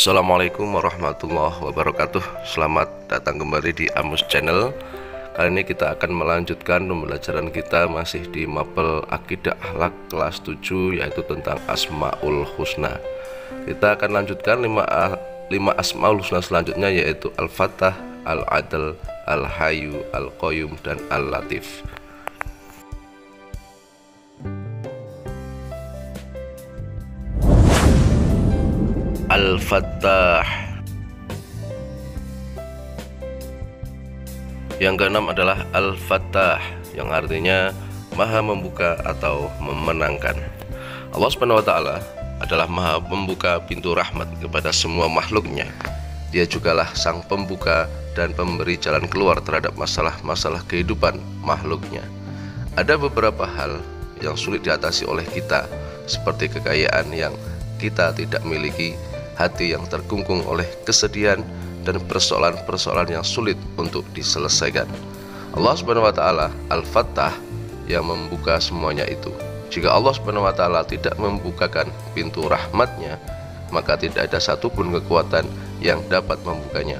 Assalamualaikum warahmatullahi wabarakatuh. Selamat datang kembali di Amus Channel. Kali ini kita akan melanjutkan pembelajaran kita masih di mapel Akidah Akhlak kelas 7, yaitu tentang Asmaul Husna. Kita akan lanjutkan 5 Asmaul Husna selanjutnya, yaitu Al-Fattah, Al-Adl, Al-Hayyu, Al-Qayyum, dan Al-Latif. Al-Fattah. Yang keenam adalah Al-Fattah, yang artinya Maha Membuka atau Memenangkan. Allah Subhanahu wa Ta'ala adalah Maha Membuka pintu rahmat kepada semua makhluknya. Dia jugalah Sang Pembuka dan pemberi jalan keluar terhadap masalah-masalah kehidupan makhluknya. Ada beberapa hal yang sulit diatasi oleh kita, seperti kekayaan yang kita tidak miliki, hati yang terkungkung oleh kesedihan, dan persoalan-persoalan yang sulit untuk diselesaikan. Allah Subhanahu wa Ta'ala Al-Fattah, yang membuka semuanya itu. Jika Allah Subhanahu wa Ta'ala tidak membukakan pintu rahmatnya, maka tidak ada satupun kekuatan yang dapat membukanya.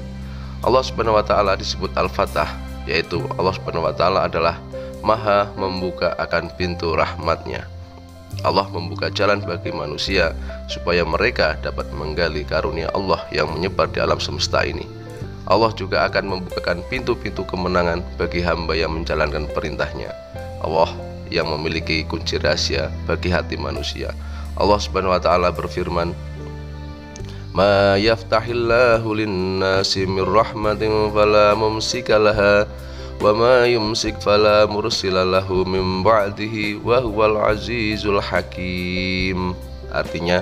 Allah Subhanahu wa Ta'ala disebut Al-Fattah, yaitu Allah Subhanahu wa Ta'ala adalah Maha Membuka akan pintu rahmatnya. Allah membuka jalan bagi manusia supaya mereka dapat menggali karunia Allah yang menyebar di alam semesta ini. Allah juga akan membukakan pintu-pintu kemenangan bagi hamba yang menjalankan perintahnya. Allah yang memiliki kunci rahasia bagi hati manusia. Allah Subhanahu wa Ta'ala berfirman, "Ma yaftahillahu lin-nasi min rahmatin fala mumsika laha wa ma yumsik fala mursila lahu min ba'dihi wa huwal azizul hakim." Artinya,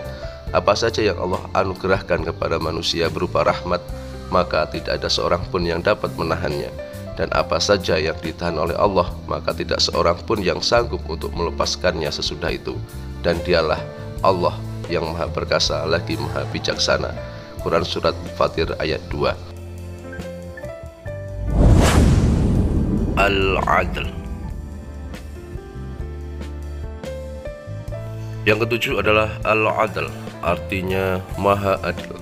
apa saja yang Allah anugerahkan kepada manusia berupa rahmat, maka tidak ada seorang pun yang dapat menahannya. Dan apa saja yang ditahan oleh Allah, maka tidak seorang pun yang sanggup untuk melepaskannya sesudah itu. Dan dialah Allah yang Maha Perkasa lagi Maha Bijaksana. Quran Surat Fatir ayat 2. Al-Adl. Yang ketujuh adalah Al-Adl, artinya Maha Adil.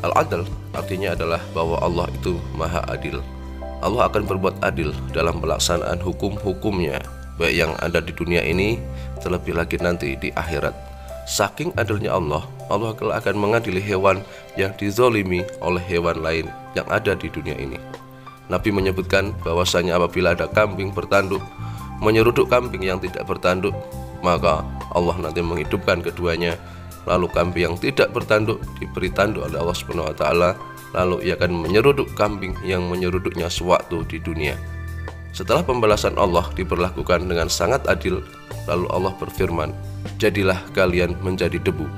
Al-Adl artinya adalah bahwa Allah itu Maha Adil. Allah akan berbuat adil dalam pelaksanaan hukum-hukumnya, baik yang ada di dunia ini, terlebih lagi nanti di akhirat. Saking adilnya Allah, Allah akan mengadili hewan yang dizolimi oleh hewan lain yang ada di dunia ini. Nabi menyebutkan bahwasanya apabila ada kambing bertanduk menyeruduk kambing yang tidak bertanduk, maka Allah nanti menghidupkan keduanya. Lalu kambing yang tidak bertanduk diberi tanduk oleh Allah Subhanahu wa Ta'ala, lalu ia akan menyeruduk kambing yang menyeruduknya sewaktu di dunia. Setelah pembalasan Allah diberlakukan dengan sangat adil, lalu Allah berfirman, "Jadilah kalian menjadi debu."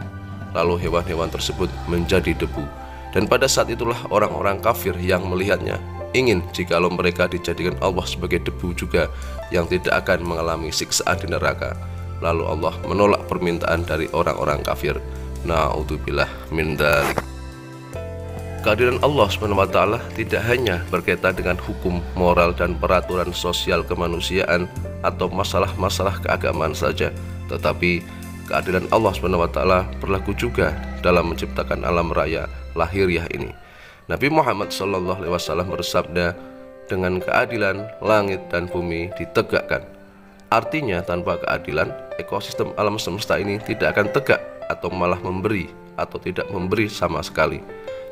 Lalu hewan-hewan tersebut menjadi debu. Dan pada saat itulah orang-orang kafir yang melihatnya ingin jikalau mereka dijadikan Allah sebagai debu juga yang tidak akan mengalami siksaan di neraka. Lalu Allah menolak permintaan dari orang-orang kafir. Na'udzubillah min dzalik. Kehadiran Allah Subhanahu wa Ta'ala tidak hanya berkaitan dengan hukum, moral, dan peraturan sosial kemanusiaan atau masalah-masalah keagamaan saja, tetapi keadilan Allah Subhanahu wa Ta'ala berlaku juga dalam menciptakan alam raya lahiriah ini. Nabi Muhammad SAW bersabda, "Dengan keadilan langit dan bumi ditegakkan." Artinya, tanpa keadilan, ekosistem alam semesta ini tidak akan tegak atau malah memberi atau tidak memberi sama sekali.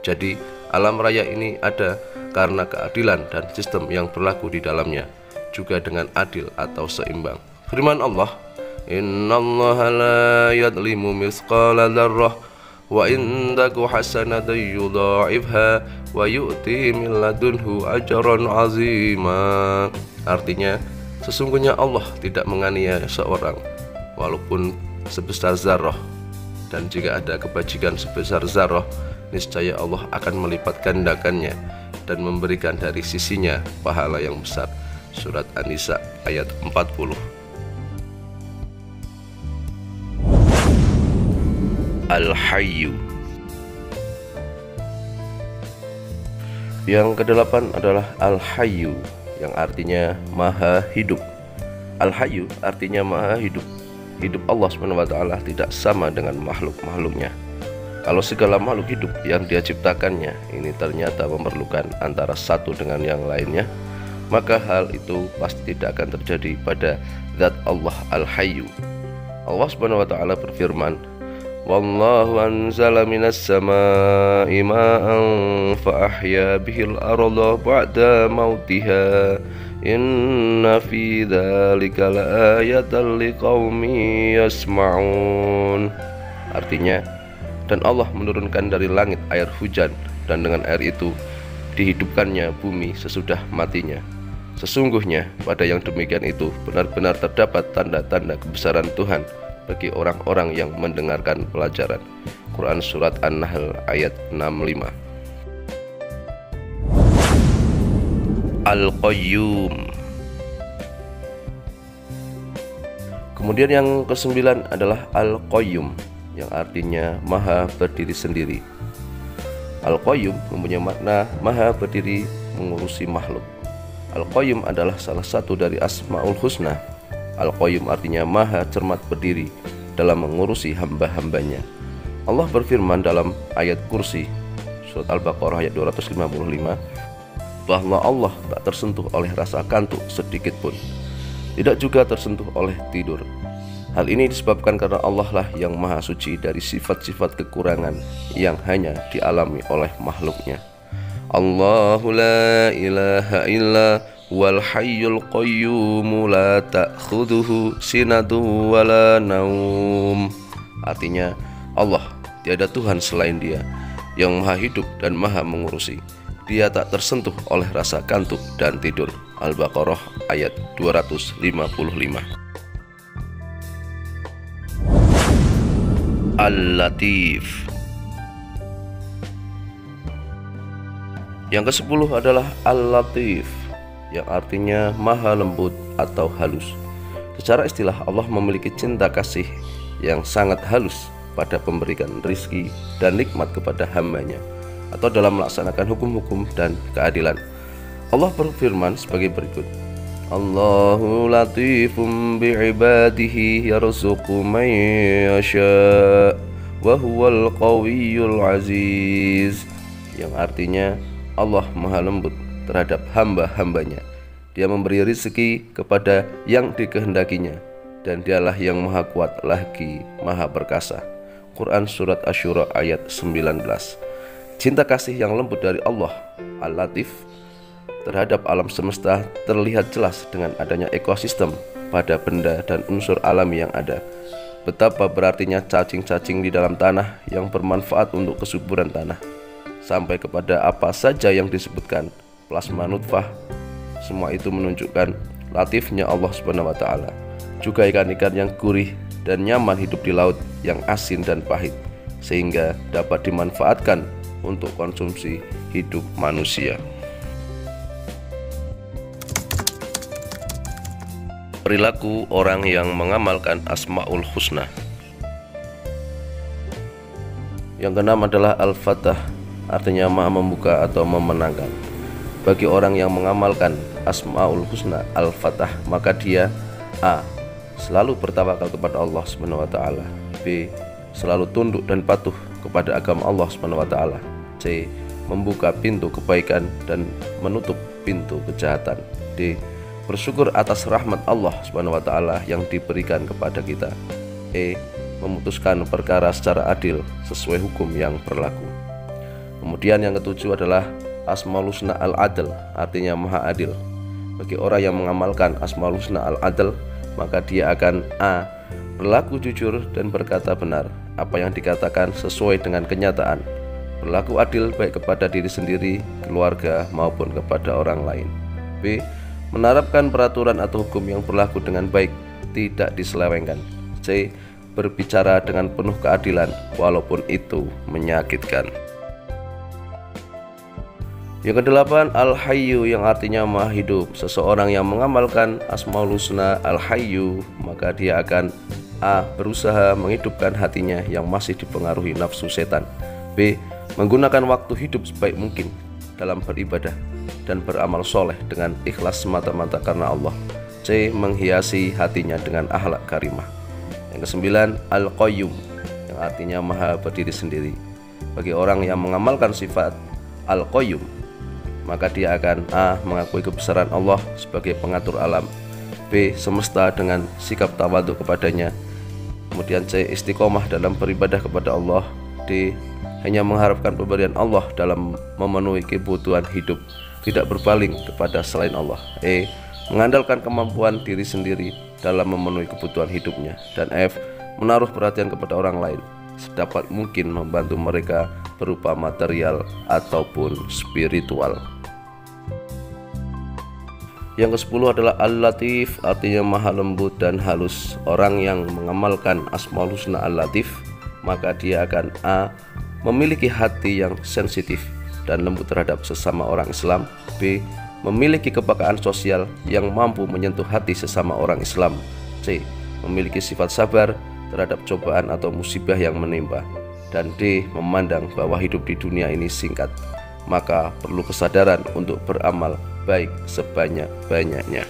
Jadi, alam raya ini ada karena keadilan dan sistem yang berlaku di dalamnya, juga dengan adil atau seimbang. Firman Allah, "Innallaha la yadlimu mithqala dzarrah wa in taku hasanatan yudha'ifha wa yu'ti min ladunhu ajran 'azima." Artinya, sesungguhnya Allah tidak menganiaya seorang walaupun sebesar zarrah, dan jika ada kebajikan sebesar zarrah, niscaya Allah akan melipat gandakannya dan memberikan dari sisinya pahala yang besar. Surat An-Nisa ayat 40. Al-Hayyu. Yang kedelapan adalah Al-Hayyu, yang artinya Maha Hidup. Al-Hayyu artinya Maha Hidup. Hidup Allah SWT tidak sama dengan makhluk-makhluknya. Kalau segala makhluk hidup yang dia ciptakannya ini ternyata memerlukan antara satu dengan yang lainnya, maka hal itu pasti tidak akan terjadi pada zat Allah Al-Hayyu. Allah Subhanahu wa taala berfirman, "Wallahu anzala minas samaa'i ma'an fa ahya bihil arda ba'da mautiha. Inna fi dzalika laayatan liqaumin yasma'un." Artinya, dan Allah menurunkan dari langit air hujan, dan dengan air itu dihidupkannya bumi sesudah matinya. Sesungguhnya pada yang demikian itu benar-benar terdapat tanda-tanda kebesaran Tuhan bagi orang-orang yang mendengarkan pelajaran. Quran Surat An-Nahl ayat 65. Al-Qayyum. Kemudian yang kesembilan adalah Al-Qayyum, yang artinya maha berdiri sendiri. Al-Qayyum mempunyai makna maha berdiri mengurusi makhluk. Al-Qayyum adalah salah satu dari Asmaul Husna. Al-Qayyum artinya maha cermat berdiri dalam mengurusi hamba-hambanya. Allah berfirman dalam ayat Kursi Surat Al-Baqarah ayat 255 bahwa Allah tak tersentuh oleh rasa kantuk sedikit pun, tidak juga tersentuh oleh tidur. Hal ini disebabkan karena Allah lah yang maha suci dari sifat-sifat kekurangan yang hanya dialami oleh makhluknya. Allahu la ilaha illa wal hayyul qayyum la ta'khudhuhu sinatun wala naum. Artinya, Allah tiada Tuhan selain Dia, yang maha hidup dan maha mengurusi. Dia tak tersentuh oleh rasa kantuk dan tidur. Al-Baqarah ayat 255. Al-Latif. Yang ke-10 adalah Al-Latif, yang artinya maha lembut atau halus. Secara istilah, Allah memiliki cinta kasih yang sangat halus pada pemberikan rizki dan nikmat kepada hambanya, atau dalam melaksanakan hukum-hukum dan keadilan. Allah berfirman sebagai berikut, Allahu latifum bi'ibadihi yarzuqu man yasha' wa huwal qawiyyul aziz, yang artinya Allah maha lembut terhadap hamba-hambanya. Dia memberi rezeki kepada yang dikehendakinya, dan Dialah yang maha kuat lagi maha perkasa. Quran Surat Asy-Syura ayat 19. Cinta kasih yang lembut dari Allah Al-Latif terhadap alam semesta terlihat jelas dengan adanya ekosistem pada benda dan unsur alami yang ada. Betapa berartinya cacing-cacing di dalam tanah yang bermanfaat untuk kesuburan tanah, sampai kepada apa saja yang disebutkan plasma nutfah. Semua itu menunjukkan latifnya Allah Subhanahu wa taala. Juga ikan-ikan yang gurih dan nyaman hidup di laut yang asin dan pahit, sehingga dapat dimanfaatkan untuk konsumsi hidup manusia. Perilaku orang yang mengamalkan Asmaul Husna. Yang keenam adalah Al-Fatah, artinya maha membuka atau memenangkan. Bagi orang yang mengamalkan Asmaul Husna Al-Fatah, maka dia A. selalu bertawakal kepada Allah Subhanahu wa taala. B. selalu tunduk dan patuh kepada agama Allah Subhanahu wa taala. C. membuka pintu kebaikan dan menutup pintu kejahatan. D. bersyukur atas rahmat Allah Subhanahu wa taala yang diberikan kepada kita. E. memutuskan perkara secara adil sesuai hukum yang berlaku. Kemudian yang ketujuh adalah Asmaul Husna Al-Adl, artinya maha adil. Bagi orang yang mengamalkan Asmaul Husna Al-Adl, maka dia akan A. berlaku jujur dan berkata benar, apa yang dikatakan sesuai dengan kenyataan, berlaku adil baik kepada diri sendiri, keluarga maupun kepada orang lain. B. menerapkan peraturan atau hukum yang berlaku dengan baik, tidak diselewengkan. C. berbicara dengan penuh keadilan walaupun itu menyakitkan. Yang kedelapan, Al-Hayyu, yang artinya maha hidup. Seseorang yang mengamalkan Asmaul Husna Al-Hayyu, maka dia akan A. berusaha menghidupkan hatinya yang masih dipengaruhi nafsu setan. B. menggunakan waktu hidup sebaik mungkin dalam beribadah dan beramal soleh dengan ikhlas semata-mata karena Allah. C. menghiasi hatinya dengan akhlak karimah. Yang kesembilan, Al-Qayyum, yang artinya maha berdiri sendiri. Bagi orang yang mengamalkan sifat Al-Qayyum, maka dia akan A. mengakui kebesaran Allah sebagai pengatur alam, B. semesta dengan sikap tawadhu kepadanya, kemudian C. istiqomah dalam beribadah kepada Allah, D. hanya mengharapkan pemberian Allah dalam memenuhi kebutuhan hidup, tidak berpaling kepada selain Allah, E. mengandalkan kemampuan diri sendiri dalam memenuhi kebutuhan hidupnya, dan F. menaruh perhatian kepada orang lain sedapat mungkin membantu mereka berupa material ataupun spiritual. Yang ke-10 adalah Al-Latif, artinya maha lembut dan halus. Orang yang mengamalkan Asmaul Husna Al-Latif, maka dia akan A. memiliki hati yang sensitif dan lembut terhadap sesama orang Islam, B. memiliki kepekaan sosial yang mampu menyentuh hati sesama orang Islam, C. memiliki sifat sabar terhadap cobaan atau musibah yang menimpa, dan D. memandang bahwa hidup di dunia ini singkat, maka perlu kesadaran untuk beramal baik sebanyak-banyaknya.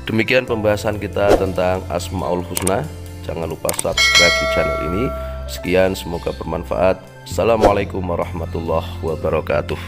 Demikian pembahasan kita tentang Asmaul Husna. Jangan lupa subscribe di channel ini. Sekian, semoga bermanfaat. Assalamualaikum warahmatullahi wabarakatuh.